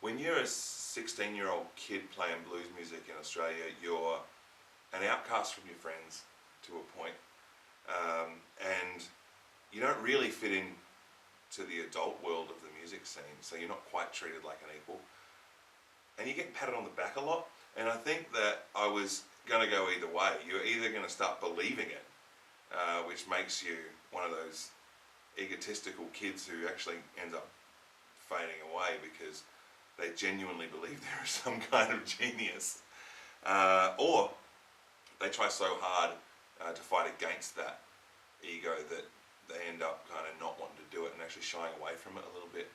when you're a 16-year-old kid playing blues music in Australia, you're an outcast from your friends to a point, and you don't really fit in to the adult world of the music scene, so you're not quite treated like an equal, and you get patted on the back a lot. And I think that I was going to go either way. You're either going to start believing it, which makes you one of those egotistical kids who actually ends up fading away because they genuinely believe there is some kind of genius, or they try so hard to fight against that ego that they end up kind of not wanting to do it and actually shying away from it a little bit.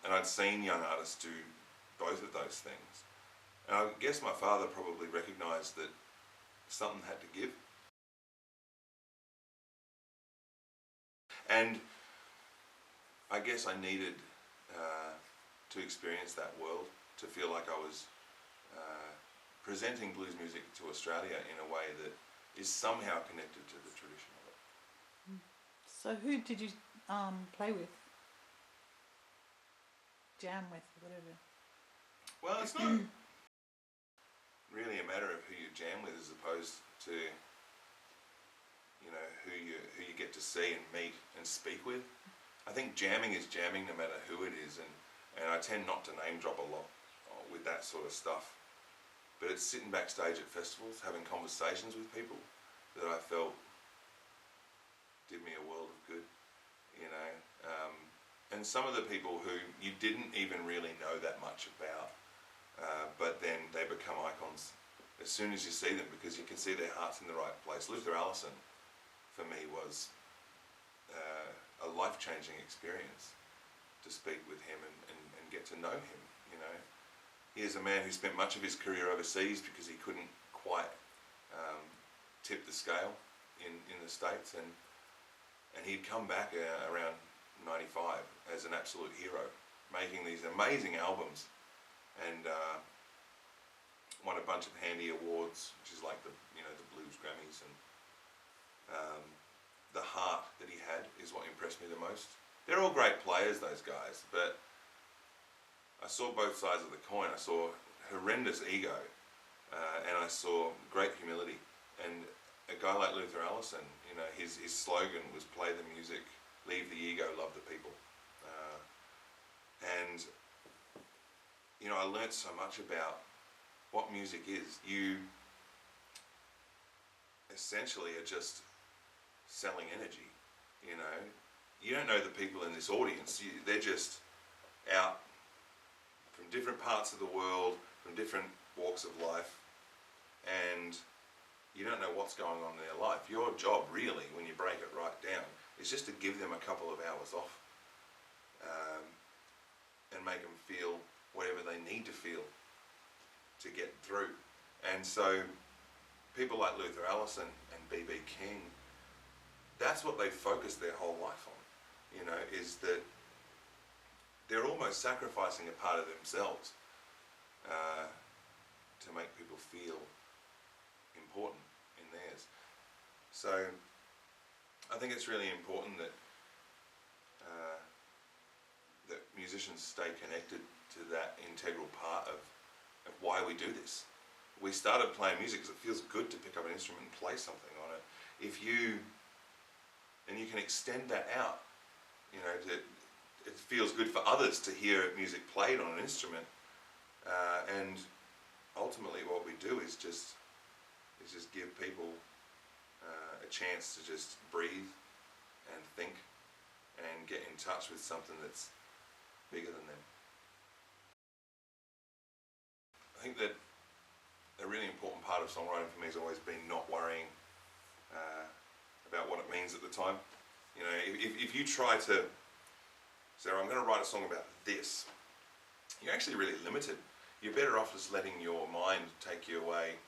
And I'd seen young artists do both of those things. And I guess my father probably recognised that something had to give. And I guess I needed to experience that world to feel like I was presenting blues music to Australia in a way that is somehow connected to the tradition of it. So who did you play with? Jam with, whatever? Well, it's not really a matter of who you jam with as opposed to, you know, who you get to see and meet and speak with. I think jamming is jamming no matter who it is, and I tend not to name drop a lot with that sort of stuff. But it's sitting backstage at festivals, having conversations with people that I felt did me a world of good, you know. And some of the people who you didn't even really know that much about, but then they become icons as soon as you see them because you can see their heart's in the right place. Alison, for me, was a life-changing experience to speak with him and get to know him, you know. He is a man who spent much of his career overseas because he couldn't quite tip the scale in the States, and he'd come back around 95 as an absolute hero, making these amazing albums, and won a bunch of handy awards, which is like the Blues Grammys, and the heart that he had is what impressed me the most. They're all great players, those guys, but I saw both sides of the coin. I saw horrendous ego, and I saw great humility. And a guy like Luther Allison, you know, his slogan was "Play the music, leave the ego, love the people." And you know, I learnt so much about what music is. You essentially are just selling energy, you know. You don't know the people in this audience. They're just out from different parts of the world, from different walks of life, and you don't know what's going on in their life. Your job, really, when you break it right down, is just to give them a couple of hours off and make them feel whatever they need to feel to get through. And so people like Luther Allison and B.B. King, that's what they focus their whole life on, you know, is that they're almost sacrificing a part of themselves to make people feel important in theirs. So I think it's really important that that musicians stay connected to that integral part of why we do this. We started playing music because it feels good to pick up an instrument and play something on it. And you can extend that out, you know, it feels good for others to hear music played on an instrument, and ultimately what we do is just give people a chance to just breathe and think and get in touch with something that's bigger than them. I think that a really important part of songwriting for me has always been not worrying about what it means at the time. You know, if you try to say, I'm going to write a song about this, you're actually really limited. You're better off just letting your mind take you away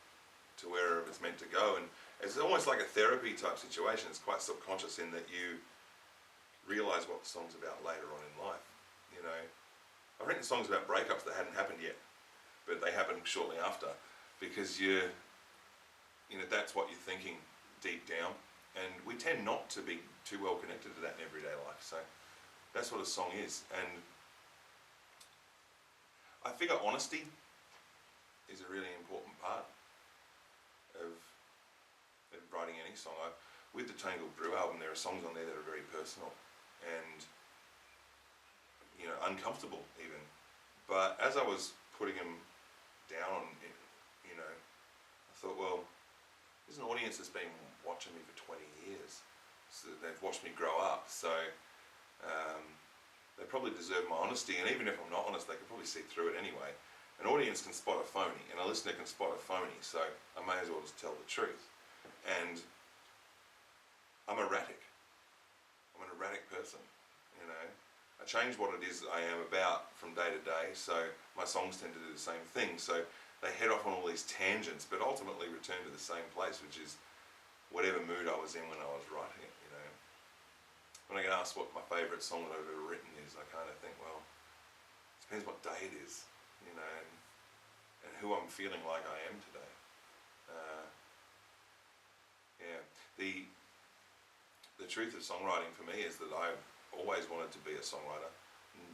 to wherever it's meant to go. And it's almost like a therapy type situation. It's quite subconscious in that you realise what the song's about later on in life. You know, I've written songs about breakups that hadn't happened yet, but they happened shortly after, because you know, that's what you're thinking deep down. And we tend not to be too well connected to that in everyday life. So that's what a song is. And figure honesty is a really important part of writing any song. With the Tangled Brew album, there are songs on there that are very personal and, you know, uncomfortable even. But as I was putting them down, you know, I thought, well, there's an audience that's been watching me for 20 years. So they've watched me grow up, so they probably deserve my honesty, and even if I'm not honest, they can probably see through it anyway. An audience can spot a phony, and a listener can spot a phony, so I may as well just tell the truth. And I'm erratic. I'm an erratic person, you know. I change what it is I am about from day to day, so my songs tend to do the same thing. So they head off on all these tangents, but ultimately return to the same place, which is whatever mood I was in when I was writing it, you know. When I get asked what my favourite song that I've ever written is, I kind of think, well, it depends what day it is, you know, and who I'm feeling like I am today. The truth of songwriting for me is that I've always wanted to be a songwriter.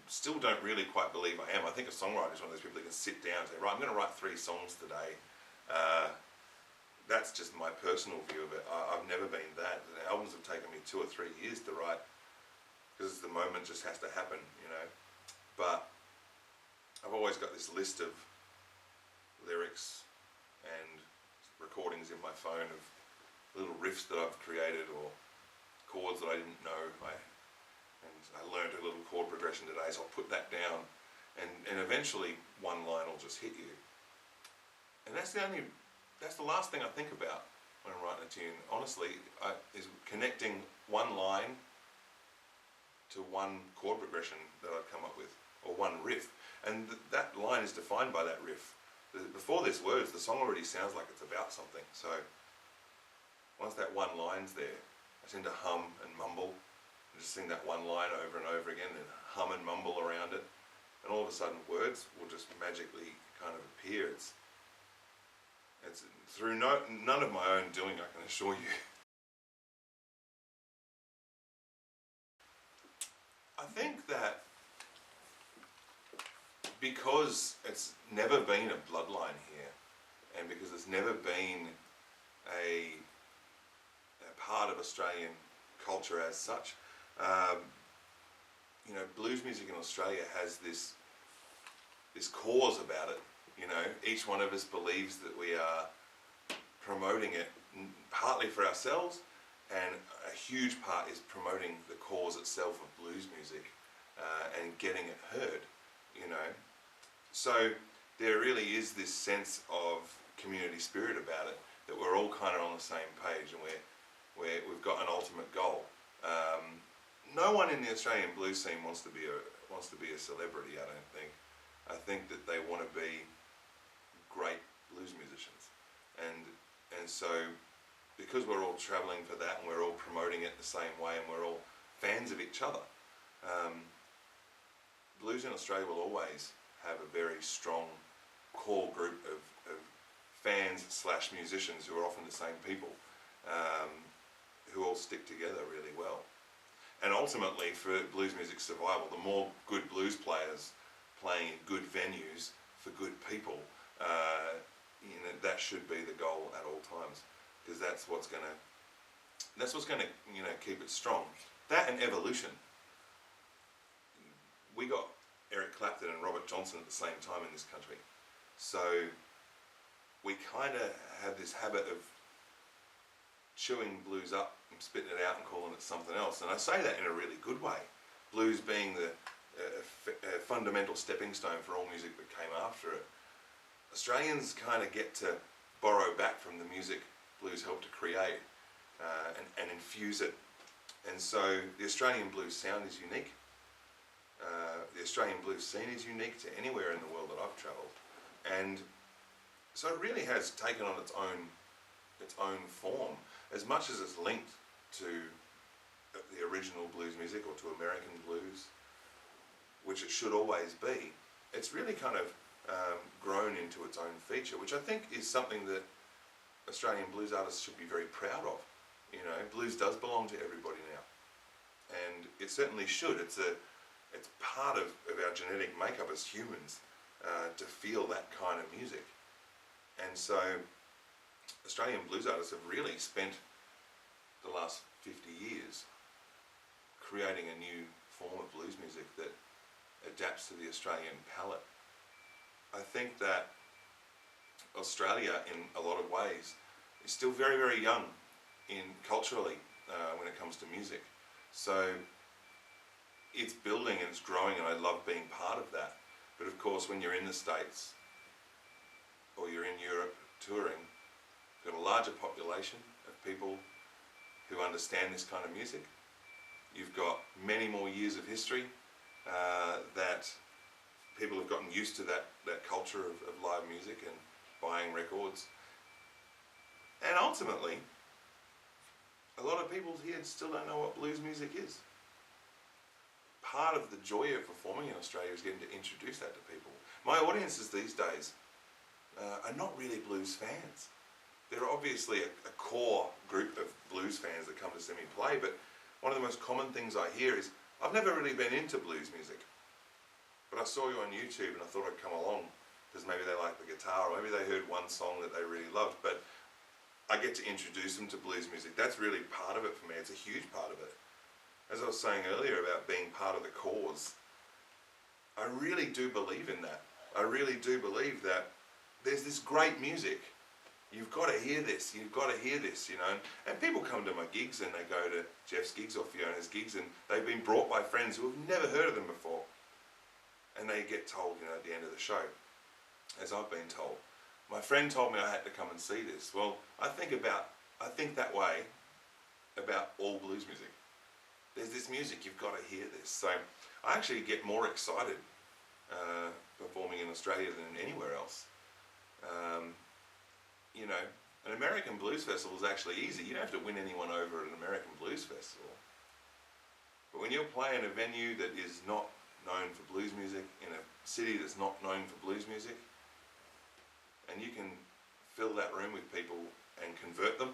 Still don't really quite believe I am. I think a songwriter is one of those people that can sit down and say, right, I'm going to write 3 songs today. That's just my personal view of it. I've never been that. The albums have taken me 2 or 3 years to write because the moment just has to happen, you know. But I've always got this list of lyrics and recordings in my phone of little riffs that I've created or chords that I didn't know. I learned a little chord progression today, so I'll put that down, and eventually one line will just hit you. And that's the last thing I think about when I'm writing a tune, honestly, is connecting one line to one chord progression that I've come up with, or one riff. And that line is defined by that riff. Before there's words, the song already sounds like it's about something. So once that one line's there, I tend to hum and mumble, and just sing that one line over and over again, and hum and mumble around it. And all of a sudden words will just magically kind of appear. It's through none of my own doing, I can assure you. I think that because it's never been a bloodline here, and because it's never been a part of Australian culture as such, you know, blues music in Australia has this cause about it. You know, each one of us believes that we are promoting it partly for ourselves, and a huge part is promoting the cause itself of blues music and getting it heard, you know. So there really is this sense of community spirit about it, that we're all kind of on the same page, and we've got an ultimate goal. No one in the Australian blues scene wants to be a celebrity, I don't think. I think that they want to be great blues musicians, and so because we're all travelling for that, and we're all promoting it the same way, and we're all fans of each other, blues in Australia will always have a very strong core group of fans / musicians who are often the same people, who all stick together really well. And ultimately, for blues music's survival, the more good blues players playing in good venues for good people, you know, that should be the goal at all times, because that's what's gonna you know, keep it strong. That and evolution. We got Eric Clapton and Robert Johnson at the same time in this country, so we kind of have this habit of chewing blues up and spitting it out and calling it something else. And I say that in a really good way. Blues being the fundamental stepping stone for all music that came after it. Australians kind of get to borrow back from the music blues helped to create and infuse it. And so the Australian blues sound is unique. The Australian blues scene is unique to anywhere in the world that I've travelled. And so it really has taken on its own form. As much as it's linked to the original blues music or to American blues, which it should always be, it's really kind of grown into its own feature, which I think is something that Australian blues artists should be very proud of. You know, blues does belong to everybody now, and it certainly should. It's part of our genetic makeup as humans, to feel that kind of music. And so Australian blues artists have really spent the last 50 years creating a new form of blues music that adapts to the Australian palette. I think that Australia, in a lot of ways, is still very, very young culturally when it comes to music. So it's building and it's growing, and I love being part of that. But of course, when you're in the States or you're in Europe touring, you've got a larger population of people who understand this kind of music. You've got many more years of history that people have gotten used to that culture of live music and buying records. And ultimately, a lot of people here still don't know what blues music is. Part of the joy of performing in Australia is getting to introduce that to people. My audiences these days are not really blues fans. There are obviously a core group of blues fans that come to see me play, but one of the most common things I hear is, I've never really been into blues music, but I saw you on YouTube and I thought I'd come along because maybe they like the guitar, or maybe they heard one song that they really loved, but I get to introduce them to blues music. That's really part of it for me. It's a huge part of it. As I was saying earlier about being part of the cause, I really do believe in that. I really do believe that there's this great music. You've got to hear this, you've got to hear this, you know. And people come to my gigs and they go to Jeff's gigs or Fiona's gigs and they've been brought by friends who have never heard of them before. And they get told, you know, at the end of the show, as I've been told, my friend told me I had to come and see this. Well, I think that way about all blues music. There's this music, you've got to hear this. So I actually get more excited performing in Australia than anywhere else. You know, an American blues festival is actually easy. You don't have to win anyone over at an American blues festival. But when you're playing a venue that is not known for blues music, in a city that's not known for blues music, and you can fill that room with people and convert them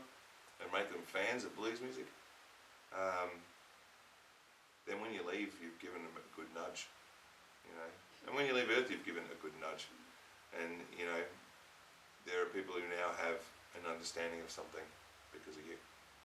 and make them fans of blues music, then when you leave, you've given them a good nudge, you know. And when you leave Earth, you've given a good nudge. And, you know, there are people who now have an understanding of something because of you.